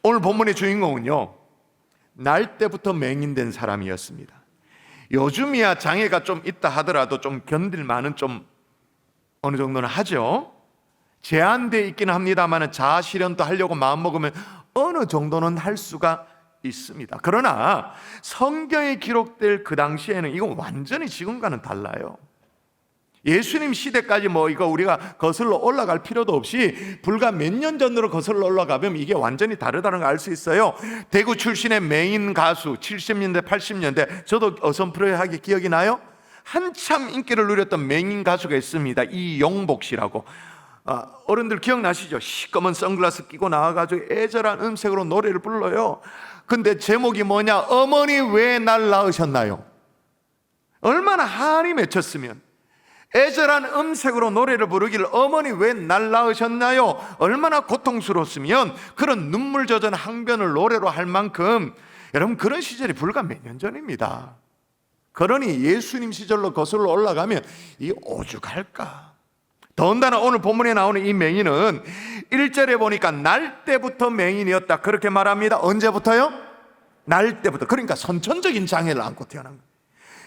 오늘 본문의 주인공은요, 날 때부터 맹인된 사람이었습니다. 요즘이야 장애가 좀 있다 하더라도 좀 견딜 만은 좀 어느 정도는 하죠. 제한되어 있기는 합니다만 자아실현도 하려고 마음먹으면 어느 정도는 할 수가 있습니다. 그러나 성경에 기록될 그 당시에는 이건 완전히 지금과는 달라요. 예수님 시대까지 이거 우리가 거슬러 올라갈 필요도 없이 불과 몇 년 전으로 거슬러 올라가면 이게 완전히 다르다는 걸 알 수 있어요. 대구 출신의 메인 가수 70년대 80년대 저도 어선프로하게 기억이 나요. 한참 인기를 누렸던 메인 가수가 있습니다. 이용복 씨라고. 어른들 기억나시죠? 시꺼먼 선글라스 끼고 나와가지고 애절한 음색으로 노래를 불러요. 근데 제목이 뭐냐? 어머니 왜 날 낳으셨나요? 얼마나 한이 맺혔으면 애절한 음색으로 노래를 부르기를 어머니 왜 날 낳으셨나요? 얼마나 고통스러웠으면 그런 눈물 젖은 항변을 노래로 할 만큼, 여러분 그런 시절이 불과 몇 년 전입니다. 그러니 예수님 시절로 거슬러 올라가면 이 오죽할까. 더군다나 오늘 본문에 나오는 이 맹인은 1절에 보니까 날 때부터 맹인이었다 그렇게 말합니다. 언제부터요? 날 때부터. 그러니까 선천적인 장애를 안고 태어난 거예요.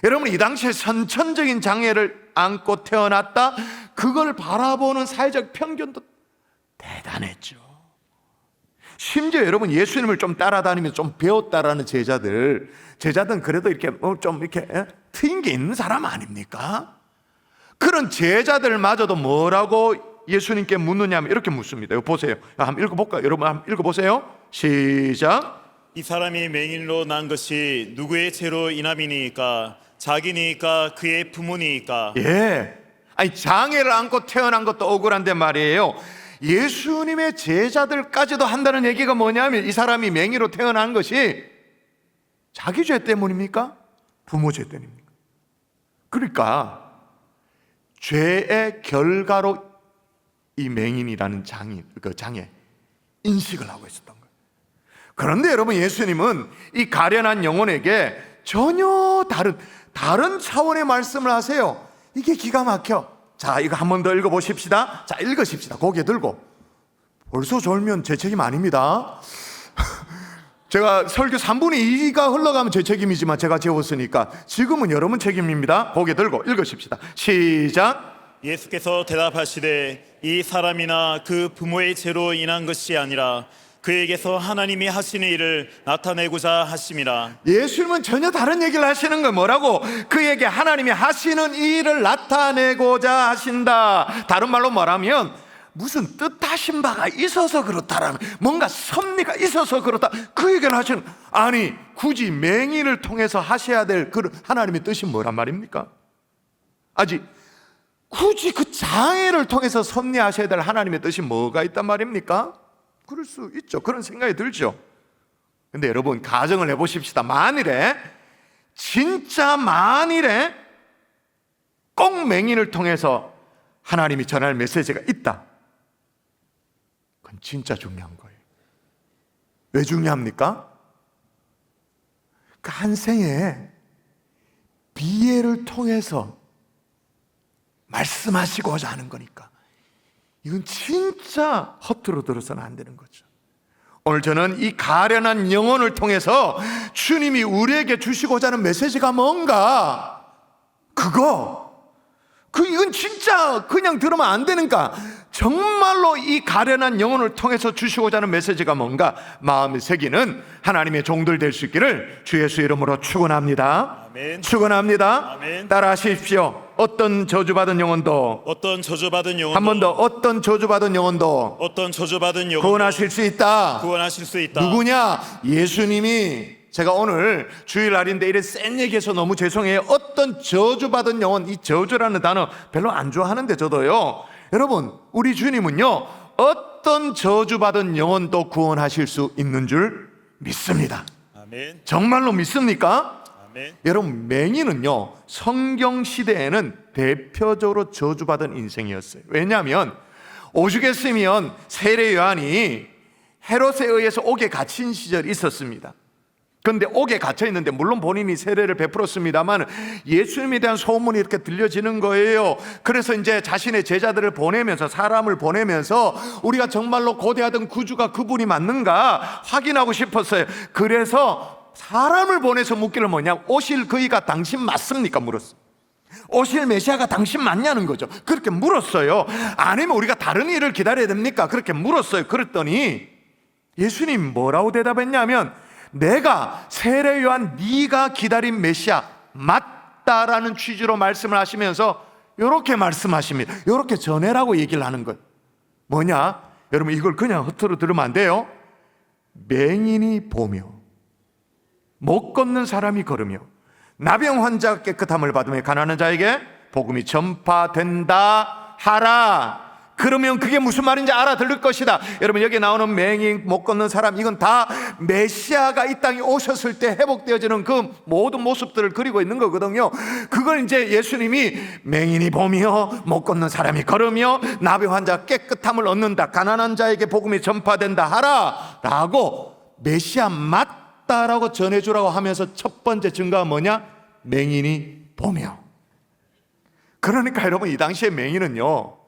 여러분 이 당시에 선천적인 장애를 안고 태어났다, 그걸 바라보는 사회적 편견도 대단했죠. 심지어 여러분 예수님을 좀 따라다니면서 좀 배웠다라는 제자들은 그래도 이렇게 좀 이렇게 트인 게 있는 사람 아닙니까? 그런 제자들마저도 뭐라고 예수님께 묻느냐면 이렇게 묻습니다. 이거 보세요. 한번 읽어볼까요? 여러분 한번 읽어보세요. 시작. 이 사람이 맹인으로 난 것이 누구의 죄로 인함이니까? 자기니까 그의 부모니까? 예. 아니 장애를 안고 태어난 것도 억울한데 말이에요. 예수님의 제자들까지도 한다는 얘기가 뭐냐면 이 사람이 맹인으로 태어난 것이 자기 죄 때문입니까? 부모 죄 때문입니까? 그러니까 죄의 결과로 이 맹인이라는 장애 인식을 하고 있었던 거예요. 그런데 여러분 예수님은 이 가련한 영혼에게 전혀 다른 차원의 말씀을 하세요. 이게 기가 막혀. 자, 이거 한 번 더 읽어보십시다. 자, 읽으십시다. 고개 들고. 벌써 졸면 제 책임 아닙니다. 제가 설교 3분의 2가 흘러가면 제 책임이지만 제가 재웠으니까 지금은 여러분 책임입니다. 고개 들고 읽으십시다. 시작. 예수께서 대답하시되 이 사람이나 그 부모의 죄로 인한 것이 아니라 그에게서 하나님이 하시는 일을 나타내고자 하심이라. 예수님은 전혀 다른 얘기를 하시는 거예요. 뭐라고? 그에게 하나님이 하시는 일을 나타내고자 하신다. 다른 말로 말하면 무슨 뜻하신 바가 있어서 그렇다라는, 뭔가 섭리가 있어서 그렇다, 그 얘기를 하시는. 아니 굳이 맹인을 통해서 하셔야 될 그 하나님의 뜻이 뭐란 말입니까? 아직 굳이 그 장애를 통해서 섭리하셔야 될 하나님의 뜻이 뭐가 있단 말입니까? 그럴 수 있죠. 그런 생각이 들죠. 근데 여러분 가정을 해보십시다. 진짜 만일에 꼭 맹인을 통해서 하나님이 전할 메시지가 있다, 그건 진짜 중요한 거예요. 왜 중요합니까? 그 한 생에 비애를 통해서 말씀하시고자 하는 거니까 이건 진짜 허투루 들어서는 안 되는 거죠. 오늘 저는 이 가련한 영혼을 통해서 주님이 우리에게 주시고자 하는 메시지가 뭔가, 이건 진짜 그냥 들으면 안 되니까 정말로 이 가련한 영혼을 통해서 주시고자 하는 메시지가 뭔가 마음에 새기는 하나님의 종들 될 수 있기를 주 예수 이름으로 축원합니다. 아멘. 축원합니다. 아멘. 따라하십시오. 어떤 저주받은 영혼도 한 번 더 어떤 저주받은 영혼도 구원하실 수 있다. 누구냐? 예수님이. 제가 오늘 주일날인데 이래 센 얘기해서 너무 죄송해요. 어떤 저주받은 영혼, 이 저주라는 단어 별로 안 좋아하는데 저도요. 여러분 우리 주님은요 어떤 저주받은 영혼도 구원하실 수 있는 줄 믿습니다. 아멘. 정말로 믿습니까? 아멘. 여러분 맹인은요 성경 시대에는 대표적으로 저주받은 인생이었어요. 왜냐하면 오죽했으면 세례 요한이 헤롯에 의해서 옥에 갇힌 시절이 있었습니다. 근데 옥에 갇혀 있는데 물론 본인이 세례를 베풀었습니다만 예수님에 대한 소문이 이렇게 들려지는 거예요. 그래서 이제 자신의 제자들을 보내면서, 사람을 보내면서 우리가 정말로 고대하던 구주가 그분이 맞는가 확인하고 싶었어요. 그래서 사람을 보내서 묻기를 뭐냐, 오실 그이가 당신 맞습니까? 물었어요. 오실 메시아가 당신 맞냐는 거죠. 그렇게 물었어요. 아니면 우리가 다른 일을 기다려야 됩니까? 그렇게 물었어요. 그랬더니 예수님 뭐라고 대답했냐면, 내가 세례 요한 네가 기다린 메시아 맞다라는 취지로 말씀을 하시면서 이렇게 말씀하십니다. 이렇게 전해라고 얘기를 하는 거예요. 뭐냐? 여러분, 이걸 그냥 헛으로 들으면 안 돼요. 맹인이 보며 못 걷는 사람이 걸으며 나병 환자가 깨끗함을 받으며 가난한 자에게 복음이 전파된다 하라. 그러면 그게 무슨 말인지 알아들을 것이다. 여러분, 여기 나오는 맹인, 못 걷는 사람, 이건 다 메시아가 이 땅에 오셨을 때 회복되어지는 그 모든 모습들을 그리고 있는 거거든요. 그걸 이제 예수님이 맹인이 보며 못 걷는 사람이 걸으며 나병 환자가 깨끗함을 얻는다, 가난한 자에게 복음이 전파된다 하라 라고 메시아 맞다라고 전해주라고 하면서 첫 번째 증거가 뭐냐? 맹인이 보며. 그러니까 여러분, 이 당시에 맹인은요,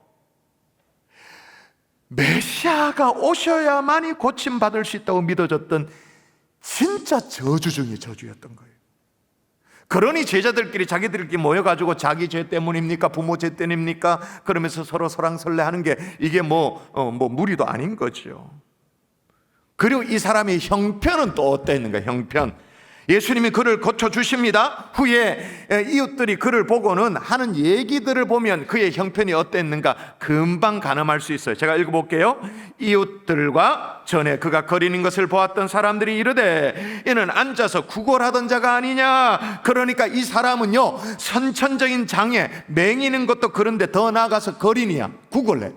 메시아가 오셔야만이 고침받을 수 있다고 믿어졌던 진짜 저주 중에 저주였던 거예요. 그러니 제자들끼리 자기들끼리 모여가지고 자기 죄 때문입니까? 부모 죄 때문입니까? 그러면서 서로 설왕설래하는 게 이게 무리도 아닌 거죠. 그리고 이 사람의 형편은 또 어땠는가? 형편, 예수님이 그를 고쳐주십니다. 후에 이웃들이 그를 보고는 하는 얘기들을 보면 그의 형편이 어땠는가 금방 가늠할 수 있어요. 제가 읽어볼게요. 이웃들과 전에 그가 거리는 것을 보았던 사람들이 이르되 이는 앉아서 구걸하던 자가 아니냐. 그러니까 이 사람은요, 선천적인 장애, 맹이는 것도 그런데 더 나아가서 거린이야. 구걸해,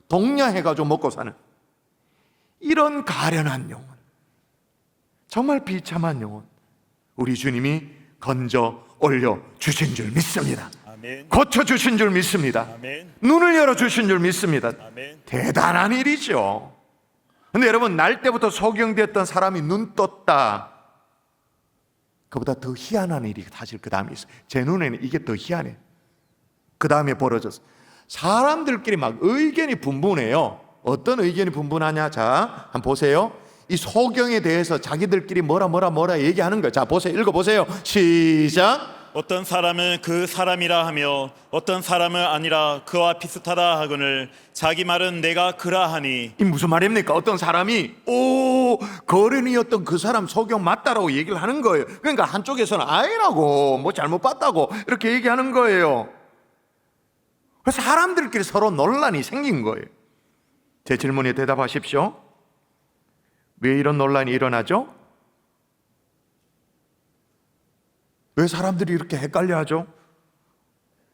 동냥해가지고 먹고 사는 이런 가련한 영혼, 정말 비참한 영혼, 우리 주님이 건져 올려 주신 줄 믿습니다. 아멘. 고쳐 주신 줄 믿습니다. 아멘. 눈을 열어 주신 줄 믿습니다. 아멘. 대단한 일이죠. 근데 여러분, 날 때부터 소경되었던 사람이 눈 떴다, 그보다 더 희한한 일이 사실 그 다음에 있어요. 제 눈에는 이게 더 희한해. 그 다음에 벌어졌어. 사람들끼리 막 의견이 분분해요. 어떤 의견이 분분하냐? 자, 한번 보세요. 이 소경에 대해서 자기들끼리 뭐라 얘기하는 거예요. 자, 보세요. 읽어보세요. 시작. 어떤 사람은 그 사람이라 하며 어떤 사람은 아니라 그와 비슷하다 하거늘 자기 말은 내가 그라하니. 이 무슨 말입니까? 어떤 사람이 거린이었던 그 사람 소경 맞다라고 얘기를 하는 거예요. 그러니까 한쪽에서는 아니라고, 뭐 잘못 봤다고 이렇게 얘기하는 거예요. 그래서 사람들끼리 서로 논란이 생긴 거예요. 제 질문에 대답하십시오. 왜 이런 논란이 일어나죠? 왜 사람들이 이렇게 헷갈려 하죠?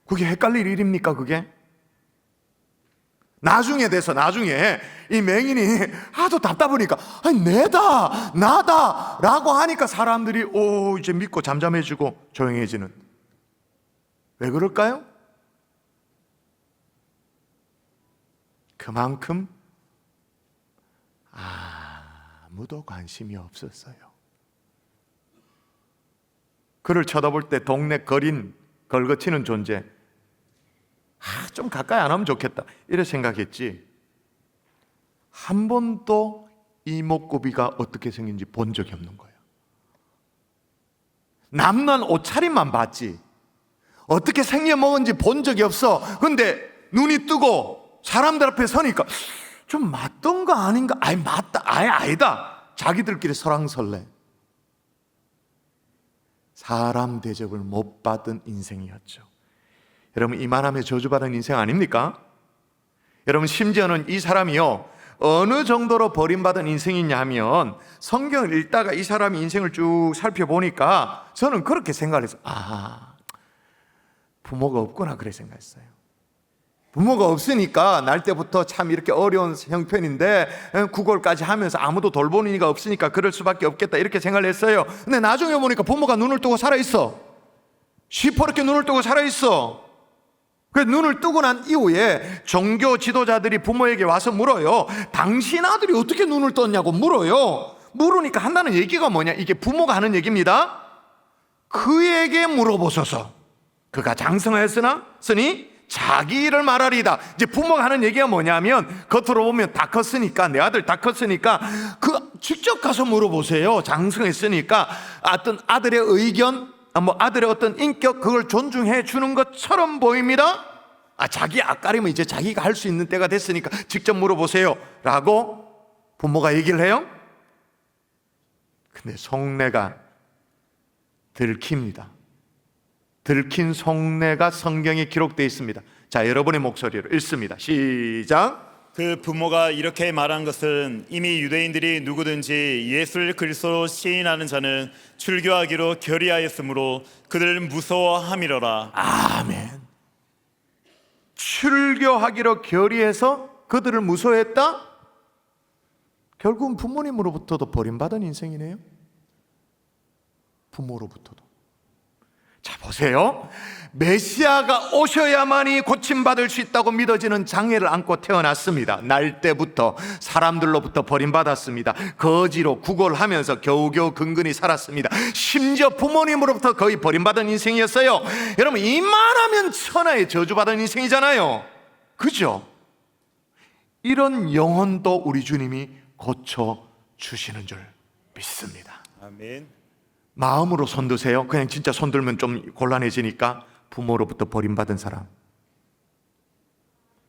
그게 헷갈릴 일입니까, 그게? 나중에 이 맹인이 하도 답답하니까 아니 내다 나다 라고 하니까 사람들이 이제 믿고 잠잠해지고 조용해지는. 왜 그럴까요? 그만큼 아무도 관심이 없었어요. 그를 쳐다볼 때 동네 거린 걸거치는 존재, 좀 가까이 안 하면 좋겠다 이래 생각했지, 한 번도 이목구비가 어떻게 생긴지 본 적이 없는 거예요. 남는 옷차림만 봤지 어떻게 생겨먹은지 본 적이 없어. 근데 눈이 뜨고 사람들 앞에 서니까 좀 맞던가 아닌가? 맞다, 아니다. 자기들끼리 설왕설래. 사람 대접을 못 받은 인생이었죠. 여러분, 이만하면 저주받은 인생 아닙니까? 여러분, 심지어는 이 사람이요, 어느 정도로 버림받은 인생이냐 하면 성경을 읽다가 이 사람의 인생을 쭉 살펴보니까 저는 그렇게 생각을 했어요. 부모가 없구나, 그래 생각했어요. 부모가 없으니까 날 때부터 참 이렇게 어려운 형편인데 구걸까지 하면서 아무도 돌보는 이가 없으니까 그럴 수밖에 없겠다 이렇게 생각을 했어요. 근데 나중에 보니까 부모가 눈을 뜨고 살아있어. 시퍼렇게 눈을 뜨고 살아있어. 그 눈을 뜨고 난 이후에 종교 지도자들이 부모에게 와서 물어요. 당신 아들이 어떻게 눈을 떴냐고 물어요. 물으니까 한다는 얘기가 뭐냐? 이게 부모가 하는 얘기입니다. 그에게 물어보소서. 그가 장성하였으니 자기 일을 말하리이다. 이제 부모가 하는 얘기가 뭐냐면, 겉으로 보면 다 컸으니까, 내 아들 다 컸으니까 그 직접 가서 물어보세요. 장성했으니까 어떤 아들의 의견, 아들의 어떤 인격, 그걸 존중해 주는 것처럼 보입니다. 자기 앞가림은 이제 자기가 할 수 있는 때가 됐으니까 직접 물어보세요 라고 부모가 얘기를 해요. 근데 속내가 들킵니다. 들킨 속내가 성경에 기록되어 있습니다. 자, 여러분의 목소리로 읽습니다. 시작. 그 부모가 이렇게 말한 것은 이미 유대인들이 누구든지 예수를 그리스도로 시인하는 자는 출교하기로 결의하였으므로 그들을 무서워함이로라. 아멘. 출교하기로 결의해서 그들을 무서워했다? 결국은 부모님으로부터도 버림받은 인생이네요. 부모로부터도. 자, 보세요. 메시아가 오셔야만이 고침받을 수 있다고 믿어지는 장애를 안고 태어났습니다. 날 때부터 사람들로부터 버림받았습니다. 거지로 구걸하면서 겨우겨우 근근히 살았습니다. 심지어 부모님으로부터 거의 버림받은 인생이었어요. 여러분, 이만하면 천하의 저주받은 인생이잖아요. 그죠? 이런 영혼도 우리 주님이 고쳐주시는 줄 믿습니다. 아멘. 마음으로 손드세요. 그냥 진짜 손들면 좀 곤란해지니까. 부모로부터 버림받은 사람,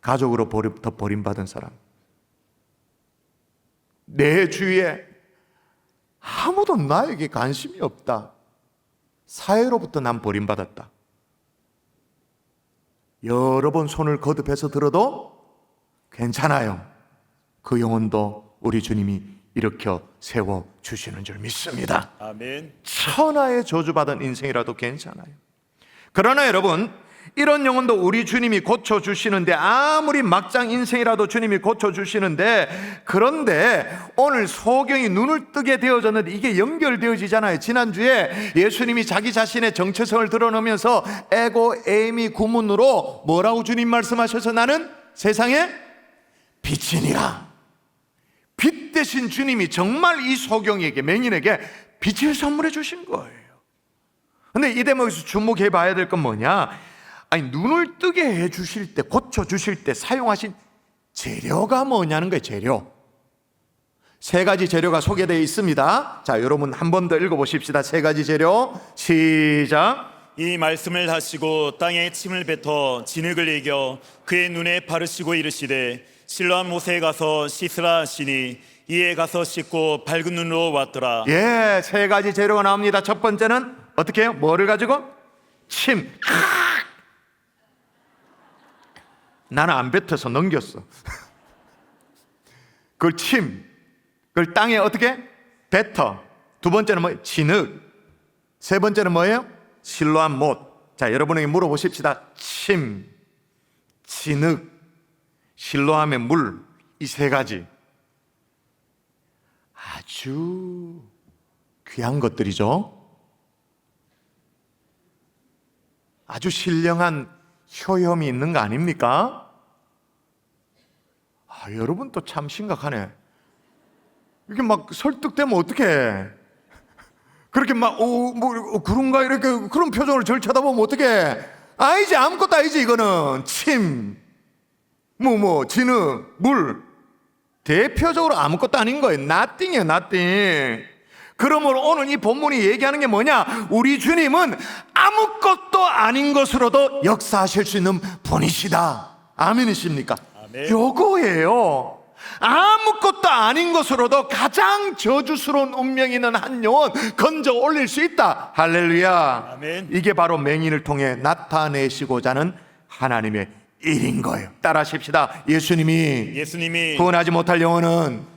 가족으로부터 버림받은 사람, 내 주위에 아무도 나에게 관심이 없다, 사회로부터 난 버림받았다. 여러 번 손을 거듭해서 들어도 괜찮아요. 그 영혼도 우리 주님이 일으켜 세워주시는 줄 믿습니다. 아멘. 천하의 저주받은 인생이라도 괜찮아요. 그러나 여러분, 이런 영혼도 우리 주님이 고쳐주시는데, 아무리 막장 인생이라도 주님이 고쳐주시는데, 그런데 오늘 소경이 눈을 뜨게 되어졌는데 이게 연결되어지잖아요. 지난주에 예수님이 자기 자신의 정체성을 드러내면서 에고 에이미 구문으로 뭐라고 주님 말씀하셔서 나는 세상의 빛이니라. 빛 대신 주님이 정말 이 소경에게, 맹인에게 빛을 선물해 주신 거예요. 근데 이 대목에서 주목해 봐야 될 건 뭐냐? 눈을 뜨게 해 주실 때, 고쳐 주실 때 사용하신 재료가 뭐냐는 거예요. 재료. 세 가지 재료가 소개되어 있습니다. 자, 여러분 한 번 더 읽어보십시다. 세 가지 재료. 시작. 이 말씀을 하시고 땅에 침을 뱉어 진흙을 이겨 그의 눈에 바르시고 이르시되 실로암 못에 가서 씻으라 하시니 이에 가서 씻고 밝은 눈으로 왔더라. 예, 세 가지 재료가 나옵니다. 첫 번째는 어떻게 해요? 뭐를 가지고? 침. 나는 안 뱉어서 넘겼어. 그걸 침. 그걸 땅에 어떻게? 뱉어. 두 번째는 뭐예요? 진흙. 세 번째는 뭐예요? 실로암 못. 자, 여러분에게 물어보십시다. 침, 진흙, 실로암의 물, 이 세 가지 아주 귀한 것들이죠. 아주 신령한 효험이 있는 거 아닙니까? 여러분 또 참 심각하네. 이게 막 설득되면 어떡해? 그렇게 막 그런가 이렇게 그런 표정을 절 쳐다보면 어떡해? 아니지, 아무것도 아니지. 이거는 침, 진흙, 물, 대표적으로 아무것도 아닌 거예요. nothing이에요, nothing. 그러므로 오늘 이 본문이 얘기하는 게 뭐냐? 우리 주님은 아무것도 아닌 것으로도 역사하실 수 있는 분이시다. 아멘이십니까? 아멘. 요거예요. 아무것도 아닌 것으로도 가장 저주스러운 운명이 있는 한 영혼 건져 올릴 수 있다. 할렐루야. 아멘. 이게 바로 맹인을 통해 나타내시고자 하는 하나님의 일인 거예요. 따라하십시다. 예수님이 구원하지 못할 영혼은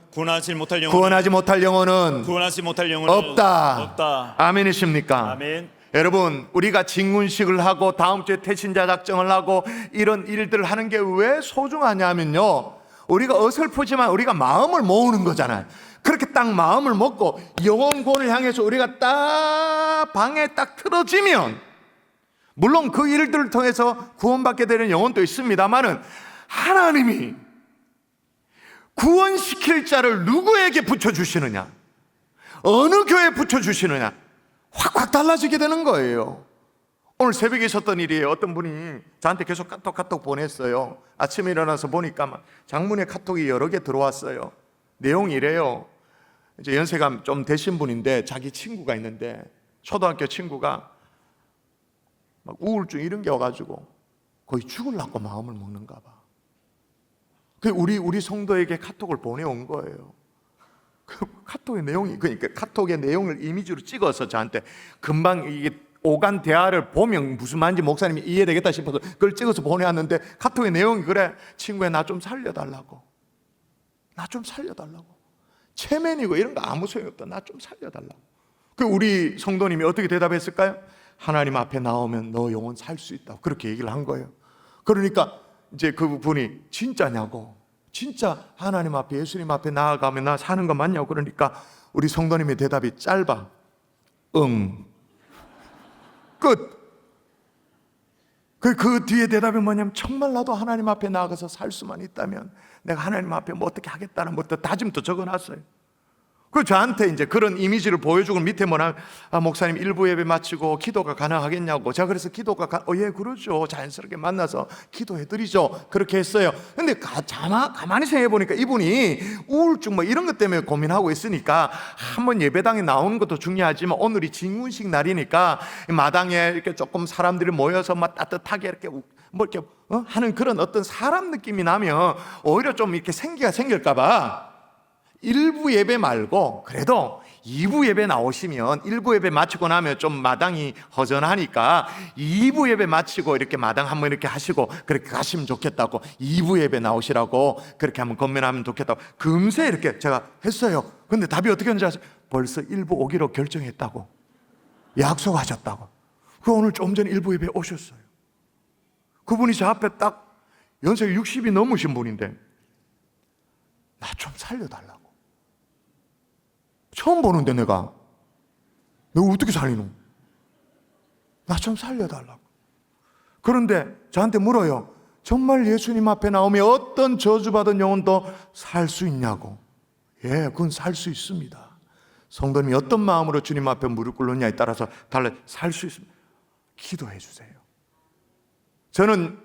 없다. 아멘이십니까? 아멘. 여러분, 우리가 진군식을 하고 다음 주에 태신자 작정을 하고 이런 일들을 하는 게 왜 소중하냐면요, 우리가 어설프지만 우리가 마음을 모으는 거잖아요. 그렇게 딱 마음을 먹고 영혼 구원을 향해서 우리가 딱 방에 딱 틀어지면, 물론 그 일들을 통해서 구원받게 되는 영혼도 있습니다만은, 하나님이 구원시킬 자를 누구에게 붙여주시느냐? 어느 교회에 붙여주시느냐, 확확 달라지게 되는 거예요. 오늘 새벽에 있었던 일이에요. 어떤 분이 저한테 계속 카톡 보냈어요. 아침에 일어나서 보니까 막 장문의 카톡이 여러 개 들어왔어요. 내용이 이래요. 이제 연세가 좀 되신 분인데 자기 친구가 있는데, 초등학교 친구가 막 우울증 이런 게 와가지고 거의 죽으려고 마음을 먹는가 봐. 그 우리 성도에게 카톡을 보내온 거예요. 그 카톡의 내용이, 그러니까 카톡의 내용을 이미지로 찍어서 저한테 금방 이게 오간 대화를 보면 무슨 말인지 목사님이 이해되겠다 싶어서 그걸 찍어서 보내왔는데, 카톡의 내용이 그래. 친구야, 나 좀 살려달라고. 나 좀 살려달라고. 체면이고 이런 거 아무 소용이 없다. 나 좀 살려달라고. 그 우리 성도님이 어떻게 대답했을까요? 하나님 앞에 나오면 너 영혼 살 수 있다고 그렇게 얘기를 한 거예요. 그러니까 이제 그분이 진짜냐고, 진짜 하나님 앞에, 예수님 앞에 나아가면 나 사는 거 맞냐고. 그러니까 우리 성도님의 대답이 짧아. 응. 끝. 그 뒤에 대답이 뭐냐면, 정말 나도 하나님 앞에 나아가서 살 수만 있다면 내가 하나님 앞에 뭐 어떻게 하겠다는 뭐 다짐도 적어놨어요. 그 저한테 이제 그런 이미지를 보여주고 밑에 뭐냐, 목사님 일부 예배 마치고 기도가 가능하겠냐고. 제가 그래서 기도가 예, 그러죠. 자연스럽게 만나서 기도해드리죠. 그렇게 했어요. 근데 가만히 생각해 보니까 이분이 우울증 뭐 이런 것 때문에 고민하고 있으니까 한번 예배당에 나오는 것도 중요하지만 오늘이 진군식 날이니까 마당에 이렇게 조금 사람들이 모여서 막 따뜻하게 이렇게 뭐 이렇게 하는 그런 어떤 사람 느낌이 나면 오히려 좀 이렇게 생기가 생길까봐 1부 예배 말고 그래도 2부 예배 나오시면, 1부 예배 마치고 나면 좀 마당이 허전하니까 2부 예배 마치고 이렇게 마당 한번 이렇게 하시고 그렇게 가시면 좋겠다고, 2부 예배 나오시라고 그렇게 한번 건면하면 좋겠다고 금세 이렇게 제가 했어요. 근데 답이 어떻게 했는지 아세요? 벌써 1부 오기로 결정했다고, 약속하셨다고. 그 오늘 좀 전에 1부 예배 오셨어요. 그분이 저 앞에 딱 연세가 60이 넘으신 분인데, 나 좀 살려달라고. 처음 보는데 내가 어떻게 살리노? 나 좀 살려달라고. 그런데 저한테 물어요. 정말 예수님 앞에 나오면 어떤 저주받은 영혼도 살 수 있냐고. 예, 그건 살 수 있습니다. 성도님이 어떤 마음으로 주님 앞에 무릎 꿇느냐에 따라서 달라 살 수 있습니다. 기도해 주세요. 저는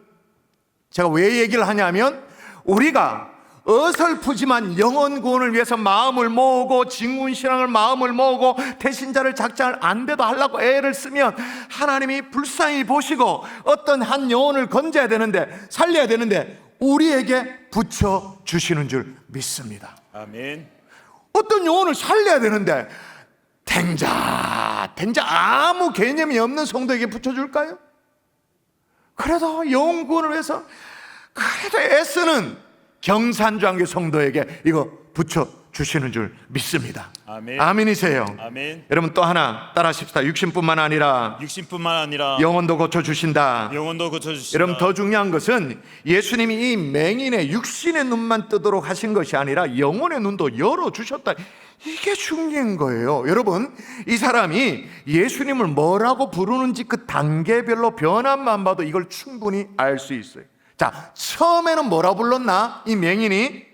제가 왜 얘기를 하냐면, 우리가 어설프지만 영혼 구원을 위해서 마음을 모으고 진군신앙을 마음을 모으고 태신자를 작정을 안 돼도 하려고 애를 쓰면 하나님이 불쌍히 보시고 어떤 한 영혼을 건져야 되는데, 살려야 되는데 우리에게 붙여주시는 줄 믿습니다. 아멘. 어떤 영혼을 살려야 되는데 댕자 아무 개념이 없는 성도에게 붙여줄까요? 그래도 영혼 구원을 위해서 그래도 애쓰는 경산중앙교 성도에게 이거 붙여주시는 줄 믿습니다. 아멘. 아멘이세요. 아멘. 여러분 또 하나 따라하십시다. 육신뿐만 아니라 영혼도 고쳐주신다. 영혼도 고쳐주신다. 여러분 더 중요한 것은 예수님이 이 맹인의 육신의 눈만 뜨도록 하신 것이 아니라 영혼의 눈도 열어주셨다. 이게 중요한 거예요. 여러분, 이 사람이 예수님을 뭐라고 부르는지 그 단계별로 변함만 봐도 이걸 충분히 알 수 있어요. 자, 처음에는 뭐라 불렀나? 이 맹인이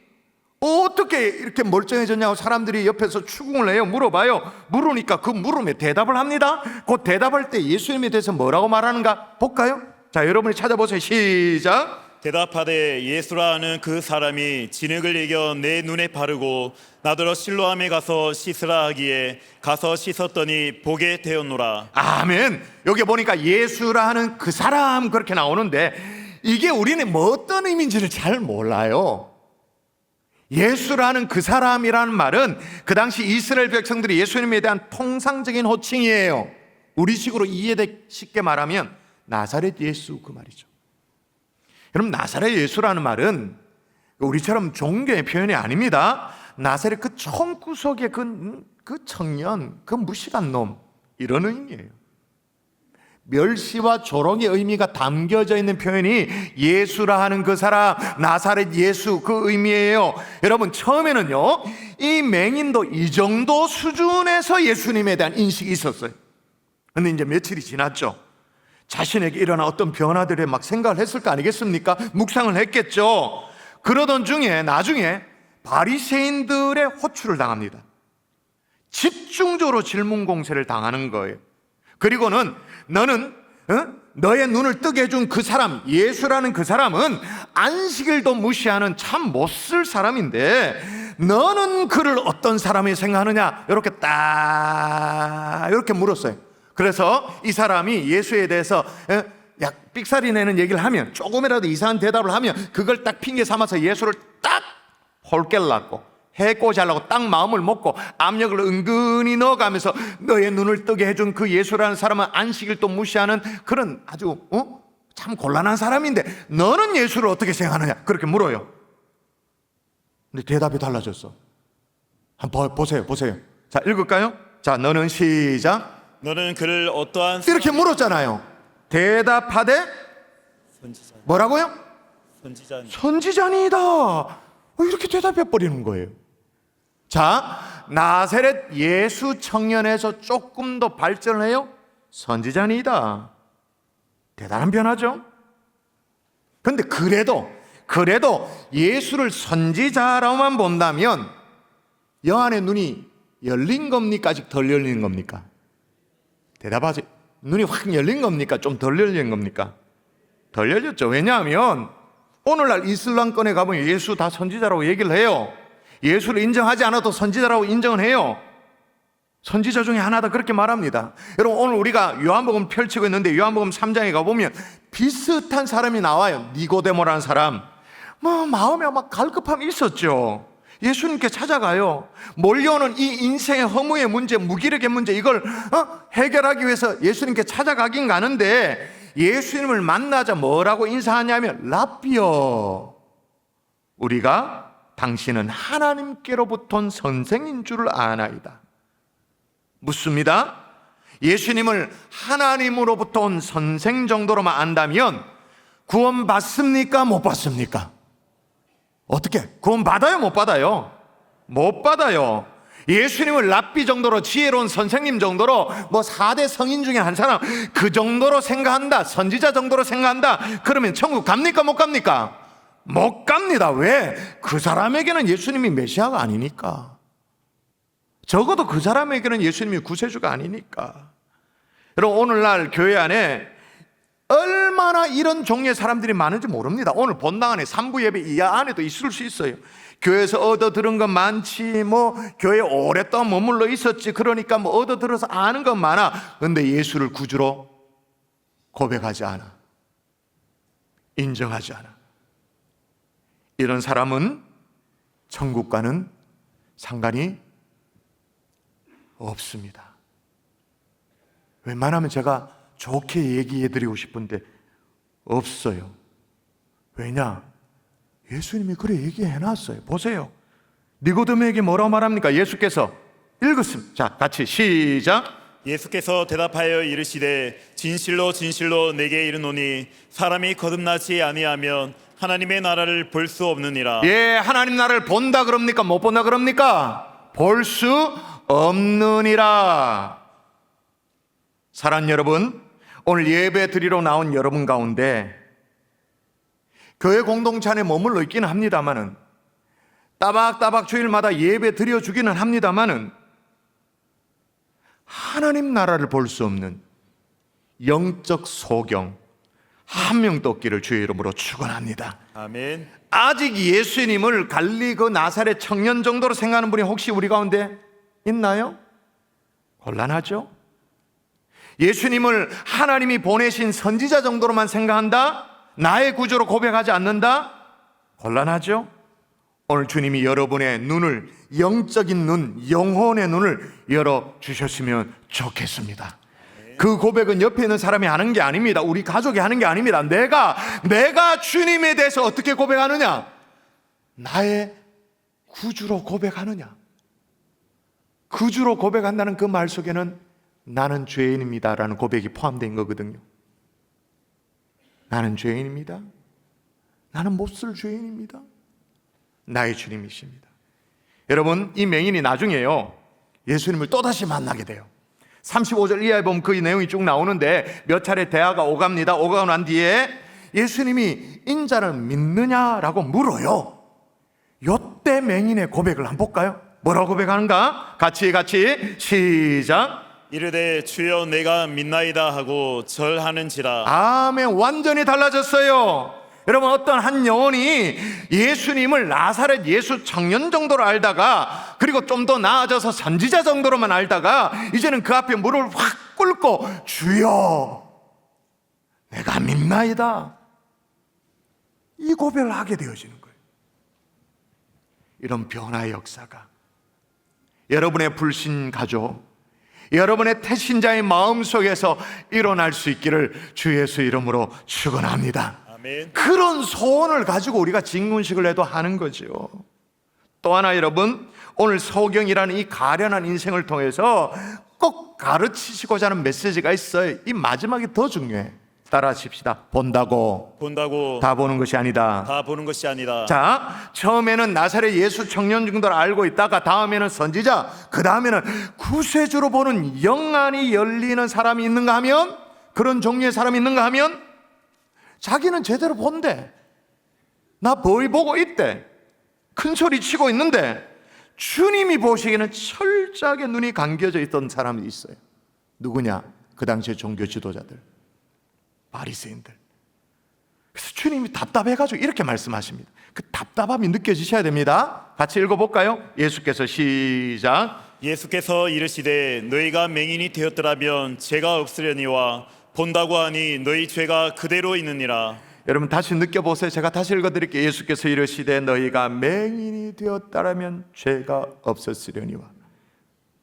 어떻게 이렇게 멀쩡해졌냐고 사람들이 옆에서 추궁을 해요. 물어봐요. 물으니까 그 물음에 대답을 합니다. 그 대답할 때 예수님에 대해서 뭐라고 말하는가 볼까요? 자, 여러분이 찾아보세요. 시작. 대답하되 예수라 하는 그 사람이 진흙을 이겨 내 눈에 바르고 나더러 실로암에 가서 씻으라 하기에 가서 씻었더니 보게 되었노라. 아멘. 여기 보니까 예수라 하는 그 사람 그렇게 나오는데, 이게 우리는 뭐 어떤 의미인지를 잘 몰라요. 예수라는 그 사람이라는 말은 그 당시 이스라엘 백성들이 예수님에 대한 통상적인 호칭이에요. 우리식으로 이해되기 쉽게 말하면 나사렛 예수, 그 말이죠. 여러분, 나사렛 예수라는 말은 우리처럼 종교의 표현이 아닙니다. 나사렛 그 총구석의 그 청년, 그 무식한 놈, 이런 의미예요. 멸시와 조롱의 의미가 담겨져 있는 표현이 예수라 하는 그 사람, 나사렛 예수, 그 의미예요. 여러분, 처음에는요 이 맹인도 이 정도 수준에서 예수님에 대한 인식이 있었어요. 근데 이제 며칠이 지났죠. 자신에게 일어난 어떤 변화들에 막 생각을 했을 거 아니겠습니까? 묵상을 했겠죠. 그러던 중에 나중에 바리새인들의 호출을 당합니다. 집중적으로 질문 공세를 당하는 거예요. 그리고는 너는 너의 눈을 뜨게 해준 그 사람, 예수라는 그 사람은 안식일도 무시하는 참 못쓸 사람인데 너는 그를 어떤 사람이 생각하느냐? 이렇게 딱 이렇게 물었어요. 그래서 이 사람이 예수에 대해서 약 삑사리 내는 얘기를 하면, 조금이라도 이상한 대답을 하면 그걸 딱 핑계 삼아서 예수를 딱 홀깰라고, 해코지하려고 딱 마음을 먹고 압력을 은근히 넣어가면서 너의 눈을 뜨게 해준 그 예수라는 사람은 안식일도 무시하는 그런 아주 참 곤란한 사람인데 너는 예수를 어떻게 생각하느냐? 그렇게 물어요. 근데 대답이 달라졌어. 한번 보세요. 자, 읽을까요? 자, 너는 시작. 너는 그를 어떠한 이렇게 물었잖아요. 대답하되 선지자, 뭐라고요? 선지자니. 선지자니이다. 이렇게 대답해 버리는 거예요. 자, 나사렛 예수 청년에서 조금 더 발전을 해요. 선지자니이다. 대단한 변화죠. 그런데 그래도 예수를 선지자라고만 본다면 요한의 눈이 열린 겁니까? 아직 덜 열린 겁니까? 대답하세요. 눈이 확 열린 겁니까? 좀 덜 열린 겁니까? 덜 열렸죠. 왜냐하면 오늘날 이슬람권에 가보면 예수 다 선지자라고 얘기를 해요. 예수를 인정하지 않아도 선지자라고 인정을 해요. 선지자 중에 하나다 그렇게 말합니다. 여러분, 오늘 우리가 요한복음 펼치고 있는데 요한복음 3장에 가보면 비슷한 사람이 나와요. 니고데모라는 사람. 마음에 막 갈급함이 있었죠. 예수님께 찾아가요. 몰려오는 이 인생의 허무의 문제, 무기력의 문제, 이걸 해결하기 위해서 예수님께 찾아가긴 가는데 예수님을 만나자 뭐라고 인사하냐면 라비여, 우리가 당신은 하나님께로부터 온 선생인 줄을 아나이다. 묻습니다. 예수님을 하나님으로부터 온 선생 정도로만 안다면 구원 받습니까? 못 받습니까? 어떻게? 구원 받아요? 못 받아요? 못 받아요. 예수님을 랍비 정도로, 지혜로운 선생님 정도로, 4대 성인 중에 한 사람, 그 정도로 생각한다, 선지자 정도로 생각한다, 그러면 천국 갑니까? 못 갑니까? 못 갑니다. 왜? 그 사람에게는 예수님이 메시아가 아니니까. 적어도 그 사람에게는 예수님이 구세주가 아니니까. 여러분, 오늘날 교회 안에 얼마나 이런 종류의 사람들이 많은지 모릅니다. 오늘 본당 안에 3부 예배 이 안에도 있을 수 있어요. 교회에서 얻어 들은 것 많지, 교회에 오랫동안 머물러 있었지, 그러니까 얻어 들어서 아는 것 많아. 그런데 예수를 구주로 고백하지 않아, 인정하지 않아. 이런 사람은 천국과는 상관이 없습니다. 웬만하면 제가 좋게 얘기해 드리고 싶은데 없어요. 왜냐? 예수님이 그래 얘기해 놨어요. 보세요. 니고데모에게 뭐라고 말합니까? 예수께서 읽었습니다. 자, 같이 시작. 예수께서 대답하여 이르시되 진실로 진실로 내게 이르노니 사람이 거듭나지 아니하면 하나님의 나라를 볼 수 없느니라. 예, 하나님 나라를 본다 그럽니까? 못 본다 그럽니까? 볼 수 없느니라. 사랑하는 여러분, 오늘 예배 드리러 나온 여러분 가운데 교회 공동체 안에 머물러 있기는 합니다마는, 따박따박 주일마다 예배 드려주기는 합니다마는 하나님 나라를 볼 수 없는 영적 소경 한 명도 없기를 주의 이름으로 축원합니다. 아멘. 아직 예수님을 갈리 그 나사렛 청년 정도로 생각하는 분이 혹시 우리 가운데 있나요? 곤란하죠? 예수님을 하나님이 보내신 선지자 정도로만 생각한다? 나의 구주로 고백하지 않는다? 곤란하죠? 오늘 주님이 여러분의 눈을, 영적인 눈, 영혼의 눈을 열어주셨으면 좋겠습니다. 그 고백은 옆에 있는 사람이 하는 게 아닙니다. 우리 가족이 하는 게 아닙니다. 내가 주님에 대해서 어떻게 고백하느냐? 나의 구주로 고백하느냐? 구주로 고백한다는 그 말 속에는 나는 죄인입니다 라는 고백이 포함된 거거든요. 나는 죄인입니다. 나는 못쓸 죄인입니다. 나의 주님이십니다. 여러분, 이 맹인이 나중에요 예수님을 또다시 만나게 돼요. 35절 이하에 보면 그 내용이 쭉 나오는데 몇 차례 대화가 오갑니다. 오가고 난 뒤에 예수님이 인자를 믿느냐라고 물어요. 요때 맹인의 고백을 한번 볼까요? 뭐라고 고백하는가? 같이 시작. 이르되 주여 내가 믿나이다 하고 절하는지라. 아멘. 완전히 달라졌어요. 여러분, 어떤 한 영혼이 예수님을 나사렛 예수 청년 정도로 알다가, 그리고 좀 더 나아져서 선지자 정도로만 알다가, 이제는 그 앞에 무릎을 확 꿇고 주여 내가 믿나이다, 이 고백을 하게 되어지는 거예요. 이런 변화의 역사가 여러분의 불신 가족, 여러분의 태신자의 마음속에서 일어날 수 있기를 주 예수 이름으로 축원합니다. 아멘. 그런 소원을 가지고 우리가 직문식을 해도 하는 거죠. 또 하나, 여러분, 오늘 소경이라는 이 가련한 인생을 통해서 꼭 가르치시고자 하는 메시지가 있어요. 이 마지막이 더 중요해. 따라 하십시다. 본다고 다 보는 것이 아니다. 다 보는 것이 아니다. 자, 처음에는 나사렛 예수 청년 정도를 알고 있다가, 다음에는 선지자, 그 다음에는 구세주로 보는 영안이 열리는 사람이 있는가 하면, 그런 종류의 사람이 있는가 하면, 자기는 제대로 본대, 나 거의 보고 있대, 큰 소리 치고 있는데 주님이 보시기에는 철저하게 눈이 감겨져 있던 사람이 있어요. 누구냐? 그 당시의 종교 지도자들, 바리새인들. 그래서 주님이 답답해가지고 이렇게 말씀하십니다. 그 답답함이 느껴지셔야 됩니다. 같이 읽어볼까요? 예수께서 시작. 예수께서 이르시되 너희가 맹인이 되었더라면 죄가 없으려니와 본다고 하니 너희 죄가 그대로 있느니라. 여러분, 다시 느껴보세요. 제가 다시 읽어드릴게요. 예수께서 이르시되 너희가 맹인이 되었다라면 죄가 없었으려니와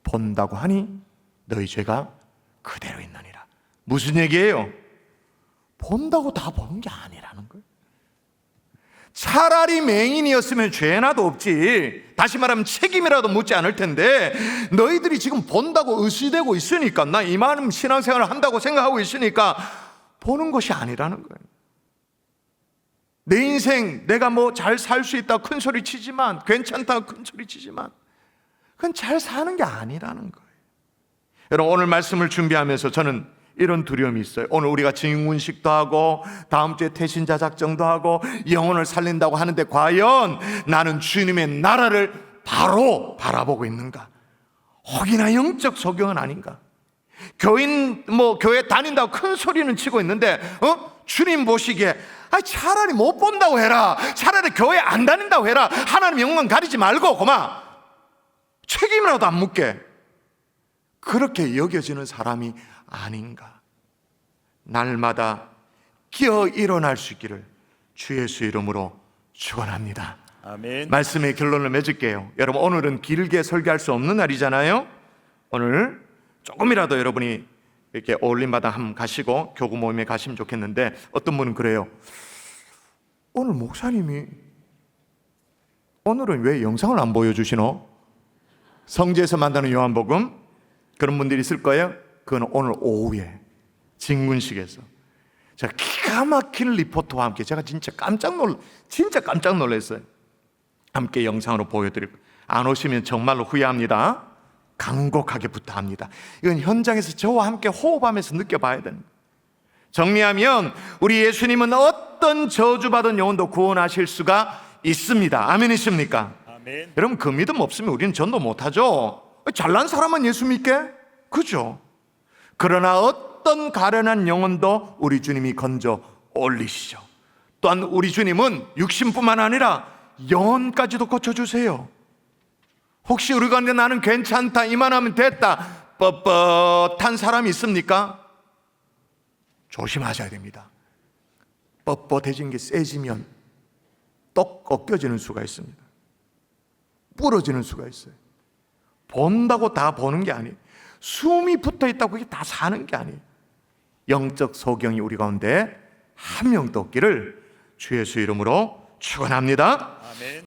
본다고 하니 너희 죄가 그대로 있느니라. 무슨 얘기예요? 본다고 다 보는 게 아니라는 거예요. 차라리 맹인이었으면 죄나도 없지, 다시 말하면 책임이라도 묻지 않을 텐데, 너희들이 지금 본다고 의시되고 있으니까, 나 이만큼 신앙생활을 한다고 생각하고 있으니까 보는 것이 아니라는 거예요. 내 인생 내가 뭐 잘 살 수 있다 큰 소리 치지만, 괜찮다 큰 소리 치지만, 그건 잘 사는 게 아니라는 거예요. 여러분, 오늘 말씀을 준비하면서 저는 이런 두려움이 있어요. 오늘 우리가 증인문식도 하고 다음 주에 태신자 작정도 하고 영혼을 살린다고 하는데, 과연 나는 주님의 나라를 바로 바라보고 있는가? 혹이나 영적 소경은 아닌가? 교회 다닌다고 큰 소리는 치고 있는데, 주님 보시기에 차라리 못 본다고 해라, 차라리 교회 안 다닌다고 해라, 하나님 영광 가리지 말고 그만 책임이라도 안 묻게, 그렇게 여겨지는 사람이 아닌가? 날마다 기어 일어날 수 있기를 주 예수 이름으로 축원합니다. 아멘. 말씀의 결론을 맺을게요. 여러분, 오늘은 길게 설교할 수 없는 날이잖아요. 오늘 조금이라도 여러분이 이렇게 어울림마다 한번 가시고 교구 모임에 가시면 좋겠는데, 어떤 분은 그래요. 오늘 목사님이 오늘은 왜 영상을 안 보여주시노? 성지에서 만나는 요한복음, 그런 분들이 있을 거예요. 그건 오늘 오후에 직문식에서 제가 기가 막힌 리포터와 함께, 제가 진짜 깜짝 놀랐어요. 함께 영상으로 보여드릴 거예요. 안 오시면 정말로 후회합니다. 간곡하게 부탁합니다. 이건 현장에서 저와 함께 호흡하면서 느껴봐야 되는 거예요. 정리하면 우리 예수님은 어떤 저주받은 영혼도 구원하실 수가 있습니다. 아멘이십니까? 아멘. 여러분, 그 믿음 없으면 우리는 전도 못하죠. 잘난 사람만 예수 믿게? 그죠? 그러나 어떤 가련한 영혼도 우리 주님이 건져 올리시죠. 또한 우리 주님은 육신뿐만 아니라 영혼까지도 고쳐주세요. 혹시 우리 가운데 나는 괜찮다, 이만하면 됐다, 뻣뻣한 사람이 있습니까? 조심하셔야 됩니다. 뻣뻣해진 게 세지면 또 꺾여지는 수가 있습니다. 부러지는 수가 있어요. 본다고 다 보는 게 아니에요. 숨이 붙어 있다고 그게 다 사는 게 아니에요. 영적 소경이 우리 가운데 한 명도 없기를 주 예수 이름으로 축원합니다. 아멘.